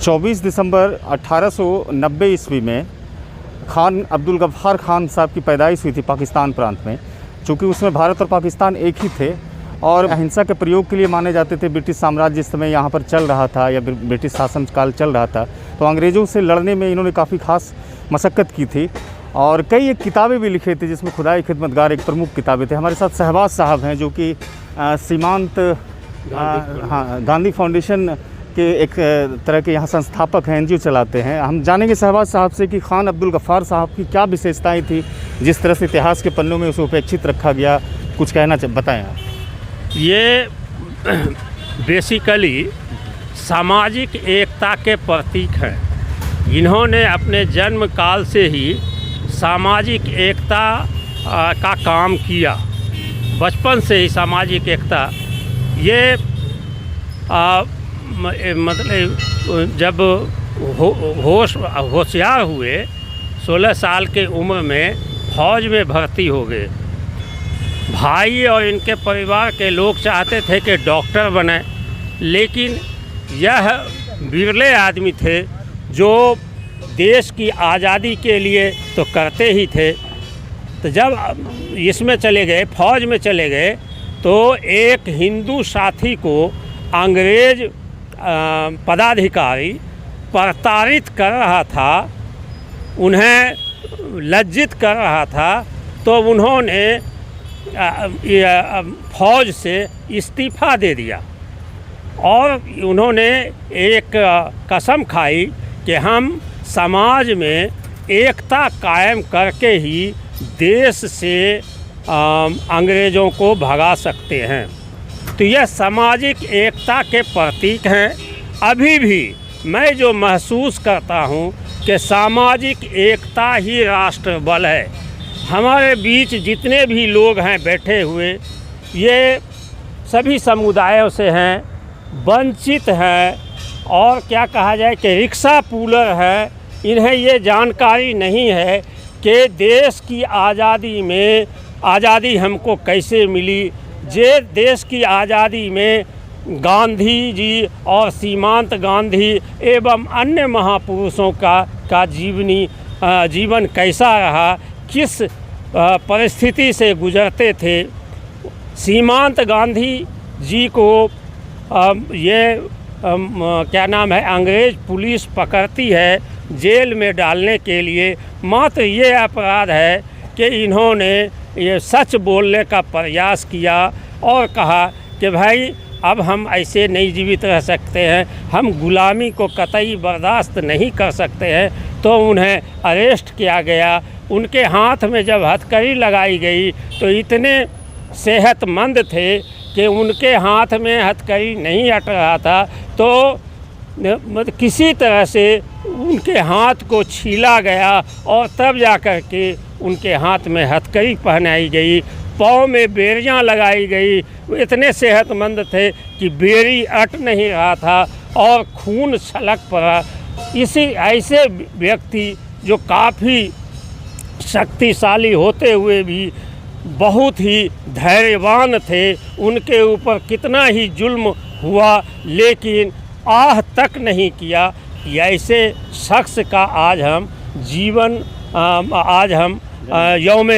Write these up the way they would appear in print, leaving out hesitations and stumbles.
24 दिसंबर 1890 ईस्वी में खान अब्दुल गफ्फार खान साहब की पैदाइश हुई थी पाकिस्तान प्रांत में। चूँकि उसमें भारत और पाकिस्तान एक ही थे और अहिंसा के प्रयोग के लिए माने जाते थे। ब्रिटिश साम्राज्य जिस समय यहाँ पर चल रहा था या ब्रिटिश शासन काल चल रहा था, तो अंग्रेज़ों से लड़ने में इन्होंने काफ़ी खास मशक्क़त की थी और कई एक किताबें भी लिखी थी, जिसमें खुदाई खिदमतगार एक प्रमुख किताबें थे। हमारे साथ शहबाज साहब हैं जो कि सीमांत गांधी फाउंडेशन के एक तरह के यहाँ संस्थापक हैं, एनजीओ चलाते हैं। हम जानेंगे शहबाज साहब से कि खान अब्दुल गफ्फार साहब की क्या विशेषताएं थी जिस तरह से इतिहास के पन्नों में उसे उपेक्षित रखा गया। कुछ कहना बताएं आप। ये बेसिकली सामाजिक एकता के प्रतीक हैं। इन्होंने अपने जन्म काल से ही सामाजिमतलब एकता का काम किया। बचपन से ही सामाजिक एकता ये मतलब जब होशियार हुए 16 साल के उम्र में फौज में भर्ती हो गए। भाई और इनके परिवार के लोग चाहते थे कि डॉक्टर बने, लेकिन यह बिरले आदमी थे जो देश की आज़ादी के लिए तो करते ही थे। तो जब इसमें चले गए, फौज में चले गए, तो एक हिंदू साथी को अंग्रेज़ पदाधिकारी प्रताड़ित कर रहा था, उन्हें लज्जित कर रहा था, तो उन्होंने फौज से इस्तीफ़ा दे दिया और उन्होंने एक कसम खाई कि हम समाज में एकता कायम करके ही देश से अंग्रेज़ों को भगा सकते हैं। तो यह सामाजिक एकता के प्रतीक हैं। अभी भी मैं जो महसूस करता हूँ कि सामाजिक एकता ही राष्ट्र बल है। हमारे बीच जितने भी लोग हैं बैठे हुए, ये सभी समुदायों से हैं, वंचित हैं और क्या कहा जाए कि रिक्शा पुलर हैं। इन्हें ये जानकारी नहीं है कि देश की आज़ादी में आज़ादी हमको कैसे मिली। जे देश की आज़ादी में गांधी जी और सीमांत गांधी एवं अन्य महापुरुषों का जीवन कैसा रहा, किस परिस्थिति से गुजरते थे। सीमांत गांधी जी को क्या नाम है, अंग्रेज़ पुलिस पकड़ती है जेल में डालने के लिए। मात्र ये अपराध है कि इन्होंने ये सच बोलने का प्रयास किया और कहा कि भाई अब हम ऐसे नहीं जीवित रह सकते हैं, हम गुलामी को कतई बर्दाश्त नहीं कर सकते हैं। तो उन्हें अरेस्ट किया गया। उनके हाथ में जब हथकड़ी लगाई गई तो इतने सेहतमंद थे कि उनके हाथ में हथकड़ी नहीं हट रहा था, तो मतलब किसी तरह से उनके हाथ को छीला गया और तब जा कर के उनके हाथ में हथकड़ी पहनाई गई, पाँव में बेड़ियाँ लगाई गई। इतने सेहतमंद थे कि बेड़ी अट नहीं रहा था और खून छलक पड़ा। इसी ऐसे व्यक्ति जो काफ़ी शक्तिशाली होते हुए भी बहुत ही धैर्यवान थे, उनके ऊपर कितना ही जुल्म हुआ लेकिन आह तक नहीं किया कि ऐसे शख्स का आज हम यौम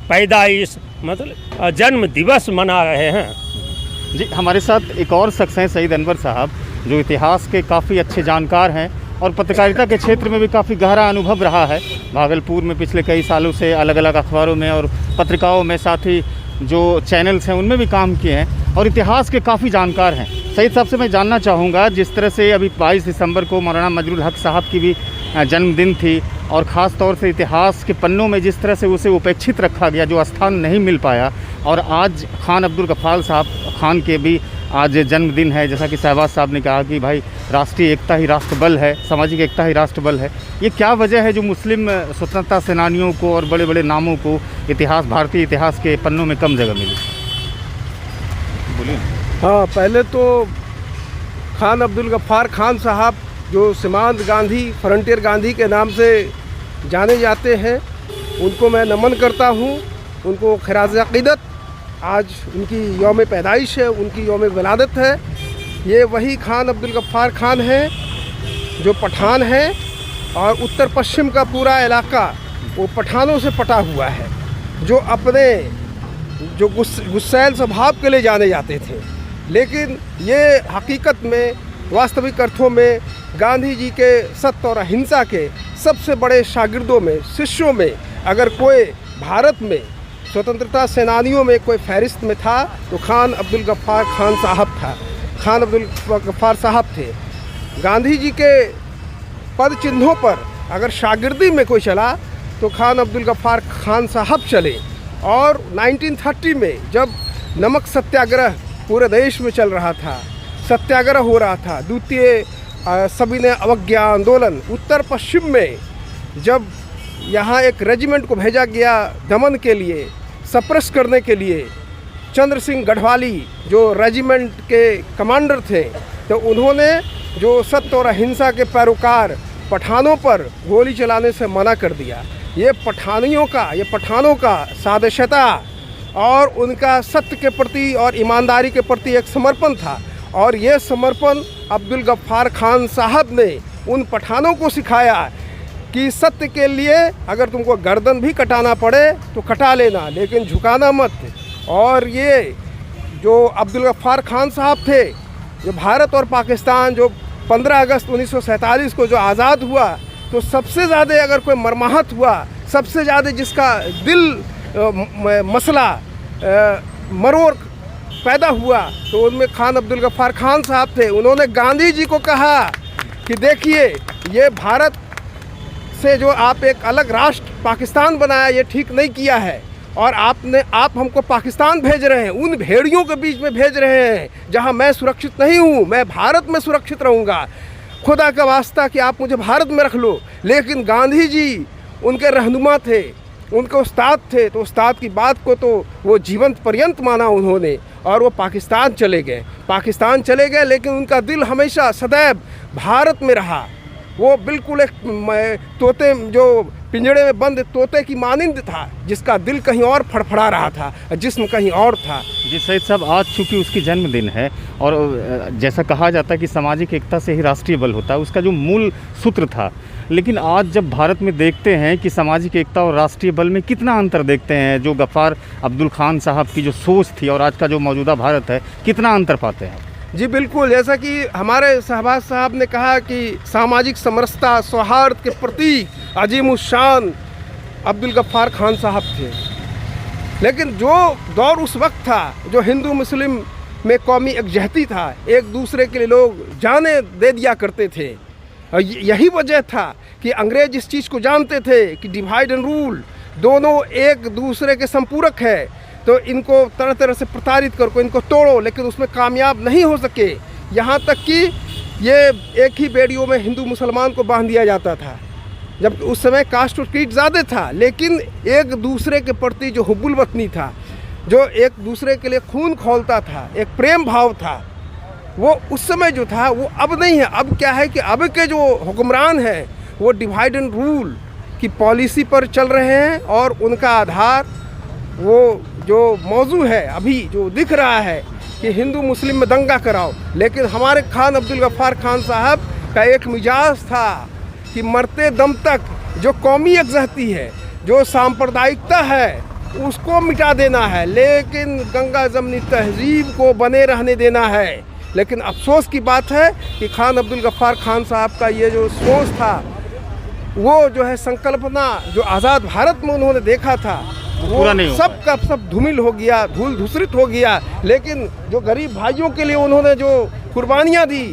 पैदाइश मतलब जन्म दिवस मना रहे हैं। जी, हमारे साथ एक और शख्स हैं सईद अनवर साहब, जो इतिहास के काफ़ी अच्छे जानकार हैं और पत्रकारिता के क्षेत्र में भी काफ़ी गहरा अनुभव रहा है। भागलपुर में पिछले कई सालों से अलग अलग अखबारों में और पत्रिकाओं में, साथ ही जो चैनल्स हैं उनमें भी काम किए हैं और इतिहास के काफ़ी जानकार हैं। सईद साहब से मैं जानना चाहूँगा, जिस तरह से अभी 22 दिसंबर को मौलाना मजरुल हक साहब की भी जन्मदिन थी और ख़ास तौर से इतिहास के पन्नों में जिस तरह से उसे उपेक्षित रखा गया, जो स्थान नहीं मिल पाया, और आज खान अब्दुल गफ्फार साहब खान के भी आज जन्मदिन है। जैसा कि शहबाज साहब ने कहा कि भाई राष्ट्रीय एकता ही राष्ट्रबल है, सामाजिक एकता ही राष्ट्रबल है। ये क्या वजह है जो मुस्लिम स्वतंत्रता सेनानियों को और बड़े बड़े नामों को भारतीय इतिहास के पन्नों में कम जगह मिली? बोलिए। हाँ, पहले तो खान अब्दुल गफ्फार खान साहब जो सीमांत गांधी, फ्रंटियर गांधी के नाम से जाने जाते हैं, उनको मैं नमन करता हूँ, उनको खिराज अक़ीदत। आज उनकी यौम पैदाइश है, उनकी यौम विलादत है। ये वही खान अब्दुल गफ्फार खान हैं जो पठान हैं और उत्तर पश्चिम का पूरा इलाका वो पठानों से पटा हुआ है, जो अपने जो गुस्सैल स्वभाव के लिए जाने जाते थे। लेकिन ये हकीकत में वास्तविक अर्थों में गांधी जी के सत्य और अहिंसा के सबसे बड़े शागिर्दों में, शिष्यों में अगर कोई भारत में स्वतंत्रता सेनानियों में कोई फहरिस्त में था तो खान अब्दुल गफ्फार खान साहब था, खान अब्दुल गफ्फार साहब थे। गांधी जी के पद चिन्हों पर अगर शागिर्दी में कोई चला तो खान अब्दुल गफ्फार खान साहब चले। और 1930 में जब नमक सत्याग्रह पूरे देश में चल रहा था, सत्याग्रह हो रहा था, द्वितीय सविनय अवज्ञा आंदोलन, उत्तर पश्चिम में जब यहाँ एक रेजिमेंट को भेजा गया दमन के लिए, सप्रेस करने के लिए, चंद्र सिंह गढ़वाली जो रेजिमेंट के कमांडर थे, तो उन्होंने जो सत्य और अहिंसा के पैरोकार पठानों पर गोली चलाने से मना कर दिया। ये पठानों का सादशता और उनका सत्य के प्रति और ईमानदारी के प्रति एक समर्पण था। और ये समर्पण अब्दुल गफ्फार खान साहब ने उन पठानों को सिखाया कि सत्य के लिए अगर तुमको गर्दन भी कटाना पड़े तो कटा लेना, लेकिन झुकाना मत। और ये जो अब्दुल गफ्फार खान साहब थे, जो भारत और पाकिस्तान जो 15 अगस्त 1947 को जो आज़ाद हुआ, तो सबसे ज़्यादा अगर कोई मरमाहत हुआ, सबसे ज़्यादा जिसका दिल मसला मरोड़ पैदा हुआ, तो उनमें खान अब्दुल गफ्फार खान साहब थे। उन्होंने गांधी जी को कहा कि देखिए, ये भारत से जो आप एक अलग राष्ट्र पाकिस्तान बनाया, ये ठीक नहीं किया है, और आप हमको पाकिस्तान भेज रहे हैं, उन भेड़ियों के बीच में भेज रहे हैं जहां मैं सुरक्षित नहीं हूं, मैं भारत में सुरक्षित रहूंगा। खुदा का वास्ता कि आप मुझे भारत में रख लो। लेकिन गांधी जी उनके रहनुमा थे, उनके उस्ताद थे, तो उस्ताद की बात को तो वो जीवंत पर्यंत माना उन्होंने, और वो पाकिस्तान चले गए। लेकिन उनका दिल हमेशा सदैव भारत में रहा। वो बिल्कुल एक तोते, जो पिंजड़े में बंद तोते की मानिंद था, जिसका दिल कहीं और फड़फड़ा रहा था, जिस्म कहीं और था। जी सईद साहब, आज चूँकि उसकी जन्मदिन है और जैसा कहा जाता है कि सामाजिक एकता से ही राष्ट्रीय बल होता है, उसका जो मूल सूत्र था, लेकिन आज जब भारत में देखते हैं कि सामाजिक एकता और राष्ट्रीय बल में कितना अंतर देखते हैं, जो गफ्फार अब्दुल खान साहब की जो सोच थी और आज का जो मौजूदा भारत है, कितना अंतर पाते हैं? जी बिल्कुल, जैसा कि हमारे शहबाज साहब ने कहा कि सामाजिक समरसता, सौहार्द के प्रतीक अजीमुशान अब्दुल गफ्फार खान साहब थे। लेकिन जो दौर उस वक्त था, जो हिंदू मुस्लिम में कौमी एकजहती था, एक दूसरे के लिए लोग जाने दे दिया करते थे, और यही वजह था कि अंग्रेज इस चीज़ को जानते थे कि डिवाइड एंड रूल दोनों एक दूसरे के संपूरक है, तो इनको तरह तरह से प्रताड़ित करके इनको तोड़ो, लेकिन उसमें कामयाब नहीं हो सके। यहाँ तक कि ये एक ही बेड़ियों में हिंदू मुसलमान को बांध दिया जाता था, जब उस समय कास्ट और क्रीड ज़्यादा था, लेकिन एक दूसरे के प्रति जो हुब्बुल वतनी था, जो एक दूसरे के लिए खून खौलता था, एक प्रेम भाव था, वो उस समय जो था वो अब नहीं है। अब क्या है कि अब के जो हुक्मरान हैं वो डिवाइड एंड रूल की पॉलिसी पर चल रहे हैं, और उनका आधार वो जो मौजू है अभी जो दिख रहा है कि हिंदू मुस्लिम में दंगा कराओ। लेकिन हमारे खान अब्दुल गफ्फार खान साहब का एक मिजाज था कि मरते दम तक जो कौमी यकजहती है, जो सांप्रदायिकता है, उसको मिटा देना है, लेकिन गंगा जमनी तहजीब को बने रहने देना है। लेकिन अफसोस की बात है कि खान अब्दुल गफ्फार खान साहब का ये जो सोच था, वो जो है संकल्पना जो आज़ाद भारत में उन्होंने देखा था, वो सब का सब धूमिल हो गया, धूल धूसरित हो गया। लेकिन जो गरीब भाइयों के लिए उन्होंने जो कुर्बानियाँ दी,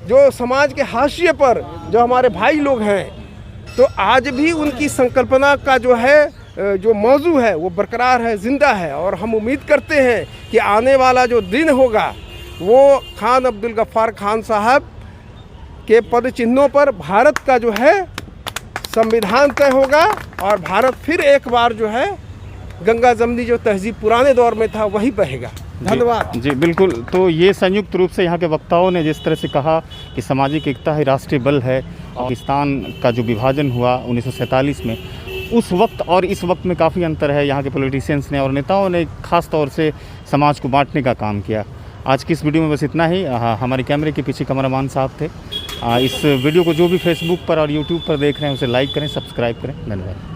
जो समाज के हाशिए पर जो हमारे भाई लोग हैं, तो आज भी उनकी संकल्पना का जो है जो मौजू है वो बरकरार है, ज़िंदा है। और हम उम्मीद करते हैं कि आने वाला जो दिन होगा वो खान अब्दुल गफ्फार खान साहब के पद चिन्हों पर भारत का जो है संविधान तय होगा, और भारत फिर एक बार जो है गंगा जमनी जो तहजीब पुराने दौर में था वही बहेगा। धन्यवाद। जी बिल्कुल। तो ये संयुक्त रूप से यहाँ के वक्ताओं ने जिस तरह से कहा कि सामाजिक एकता ही राष्ट्रीय बल है, पाकिस्तान का जो विभाजन हुआ 1947 में, उस वक्त और इस वक्त में काफ़ी अंतर है। यहाँ के पॉलिटिशियंस ने और नेताओं ने ख़ास तौर से समाज को बांटने का काम किया। आज की इस वीडियो में बस इतना ही। हमारे कैमरे के पीछे कैमरामैन साहब थे। इस वीडियो को जो भी फेसबुक पर और यूट्यूब पर देख रहे हैं उसे लाइक करें, सब्सक्राइब करें। धन्यवाद।